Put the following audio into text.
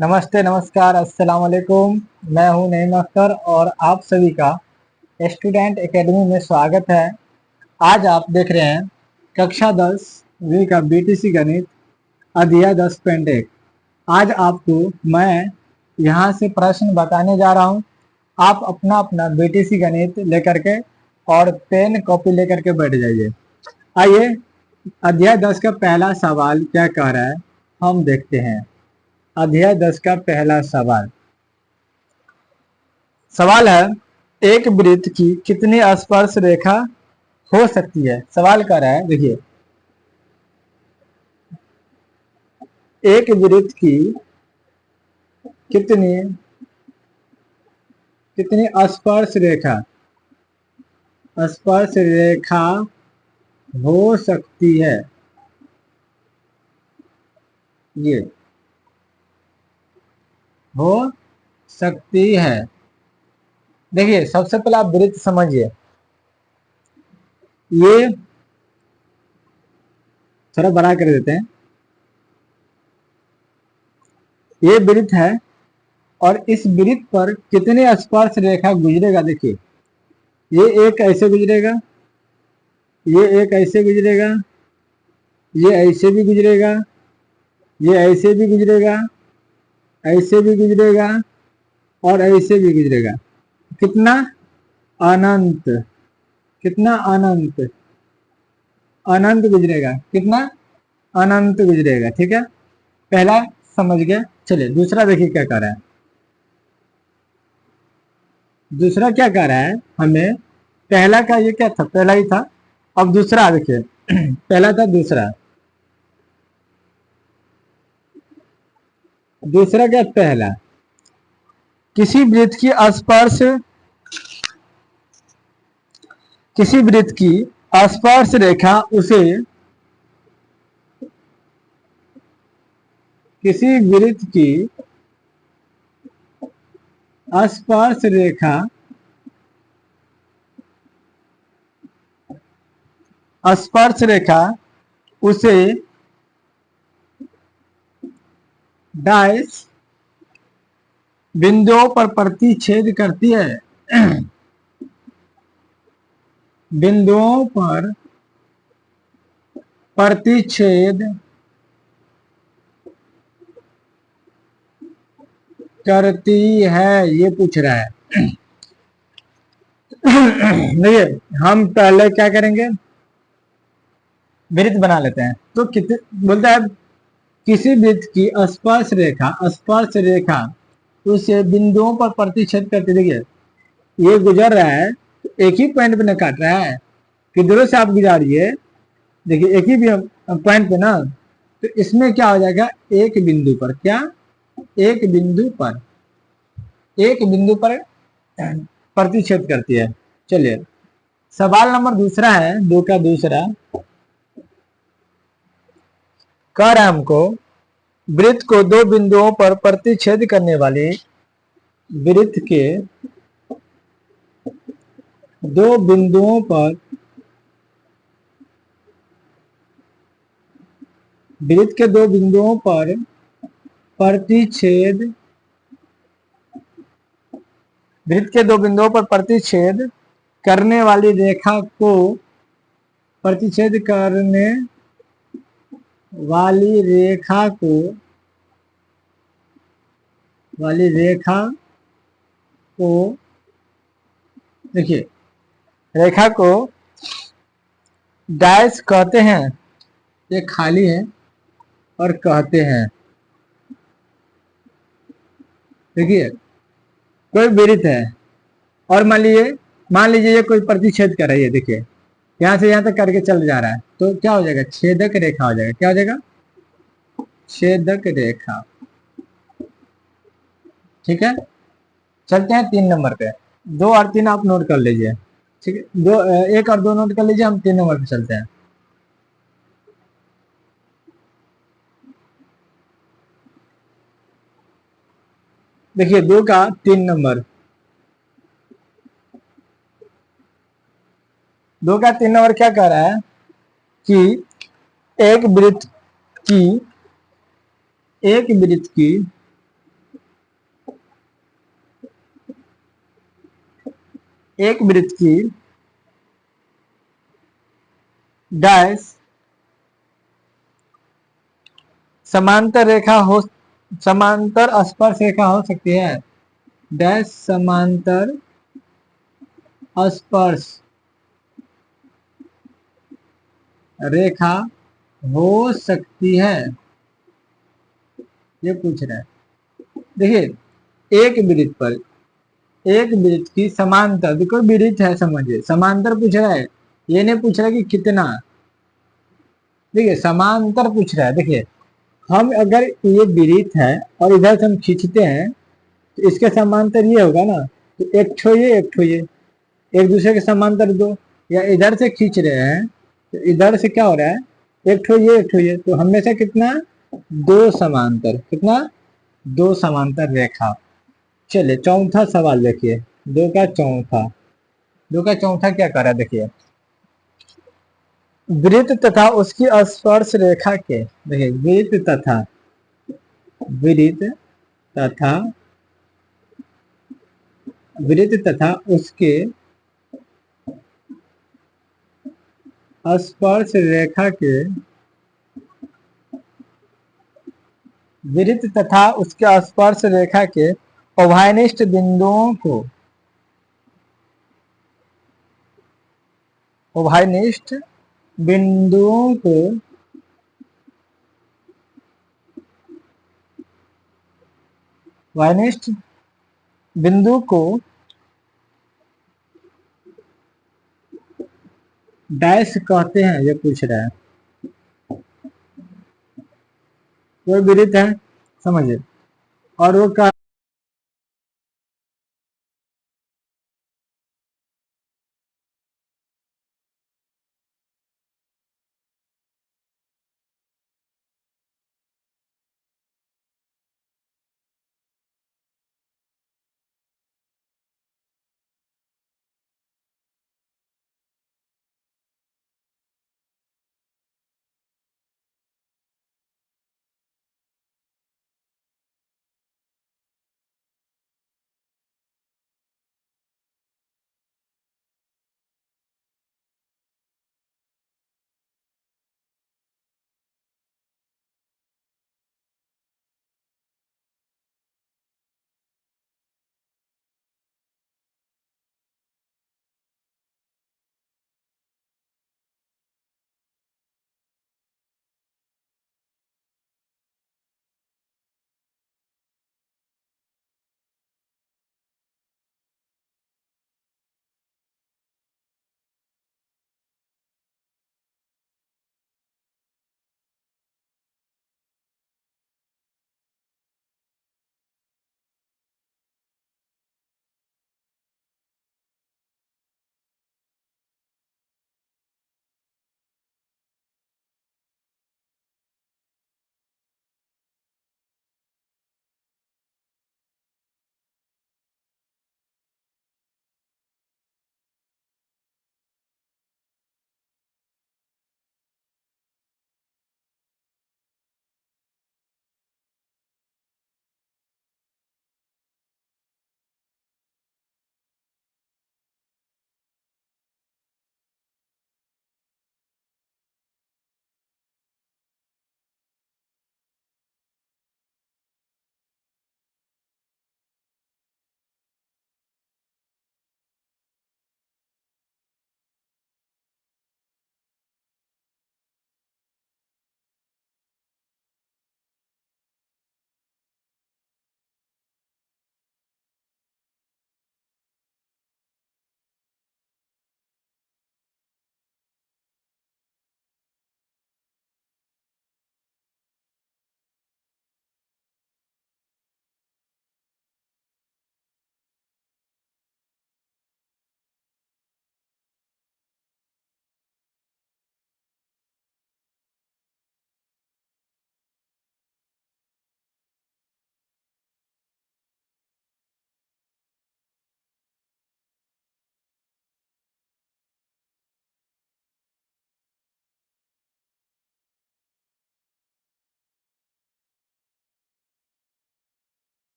नमस्ते, नमस्कार, अस्सलाम वालेकुम। मैं हूं नईम अख्तर और आप सभी का स्टूडेंट एकेडमी में स्वागत है। आज आप देख रहे हैं कक्षा 10 वी का बीटीसी गणित अध्याय 10.1। आज आपको मैं यहां से प्रश्न बताने जा रहा हूं। आप अपना अपना बीटीसी गणित लेकर के और पेन कॉपी लेकर के बैठ जाइए। आइए, अध्याय 10 का पहला सवाल क्या कह रहा है हम देखते हैं। अध्याय 10 का पहला सवाल है, एक वृत्त की कितनी स्पर्श रेखा हो सकती है। सवाल कर रहा है, देखिए, एक वृत्त की कितनी कितनी स्पर्श रेखा हो सकती है। ये हो सकती है। देखिए, सबसे पहले आप वृत्त समझिए। ये थोड़ा बड़ा कर देते हैं। ये वृत्त है और इस वृत्त पर कितने स्पर्श रेखा गुजरेगा। देखिए, ये एक ऐसे गुजरेगा, ये एक ऐसे गुजरेगा, ये ऐसे भी गुजरेगा, ये ऐसे भी गुजरेगा, ऐसे भी गुजरेगा और ऐसे भी गुजरेगा। कितना अनंत, कितना अनंत अनंत गुजरेगा, कितना अनंत गुजरेगा। ठीक है, पहला समझ गया। चलिए दूसरा देखिए क्या कर रहा है। दूसरा क्या कर रहा है हमें, पहला का ये क्या था, पहला ही था। अब दूसरा देखिए पहला था, दूसरा क्या, पहला। किसी वृत्त की स्पर्श किसी वृत्त की स्पर्श रेखा उसे किसी वृत्त की स्पर्श रेखा उसे डैश बिंदुओं पर प्रतिच्छेद करती है। बिंदुओं पर प्रतिच्छेद करती है, ये पूछ रहा है। देखिए, हम पहले क्या करेंगे, वृत्त बना लेते हैं। तो कितने बोलता है, किसी वृत्त की स्पर्श रेखा उसे बिंदुओं पर प्रतिच्छेद करती। देखिए, ये गुजर रहा है तो एक ही पॉइंट पे न काट रहा है, किधरों से आप गुजारिए। देखिए, एक ही पॉइंट पे ना, तो इसमें क्या हो जाएगा, एक बिंदु पर, क्या, एक बिंदु पर प्रतिच्छेद करती है। चलिए, सवाल नंबर दूसरा है, दो का दूसरा कह रहा है हमको, वृत्त को दो बिंदुओं पर प्रतिच्छेद करने वाली वृत्त के दो बिंदुओं पर वृत्त के दो बिंदुओं पर प्रतिच्छेद वृत्त के दो बिंदुओं पर प्रतिच्छेद करने वाली रेखा को प्रतिच्छेद करने वाली रेखा को देखिए, रेखा को डैश कहते हैं। ये खाली है और कहते हैं। देखिए, कोई वृत्त है और मान लीजिए ये कोई प्रतिच्छेद कर रही है। देखिए, यहां से यहां तक करके चल जा रहा है, तो क्या हो जाएगा, छेदक रेखा हो जाएगा। क्या हो जाएगा, छेदक रेखा। ठीक है, चलते हैं 3 नंबर पे। 2 और 3 आप नोट कर लीजिए। ठीक है, 1 और 2 नोट कर लीजिए, हम 3 नंबर पे चलते हैं। देखिए, 2 का 3 नंबर, 2 का 3 नंबर क्या कह रहा है कि एक वृत्त की एक वृत्त की डैश समांतर स्पर्श रेखा हो सकती है। डैश समांतर स्पर्श रेखा हो सकती है, ये पूछ रहा है। देखिए एक वृत्त की समांतर, देखो वृत्त है समझिए, समांतर पूछ रहा है, ये नहीं पूछ रहा कि कितना। देखिए समांतर पूछ रहा है। देखिए हम अगर ये वृत्त है और इधर से हम खींचते हैं तो इसके समांतर ये होगा ना, तो एक ठो ये एक ठो ये, एक दूसरे के समांतर दो। या इधर से खींच रहे हैं तो इधर से क्या हो रहा है, एक ठो ये एक ठो ये, तो हमेशा कितना, दो समांतर, कितना, दो समांतर रेखा। चलिए चौथा सवाल देखिए, दो का चौथा क्या कर रहा है, देखिए वृत्त तथा उसकी स्पर्श रेखा के, देखिए वृत्त तथा वृत्त तथा उसके स्पर्श रेखा के, वृत्त तथा उसके स्पर्श रेखा के उभयनिष्ठ बिंदुओं को, उभयनिष्ठ बिंदुओं को उभयनिष्ठ बिंदु को डैश कहते हैं, ये पूछ रहा है। कोई वृत्त है समझिए और वो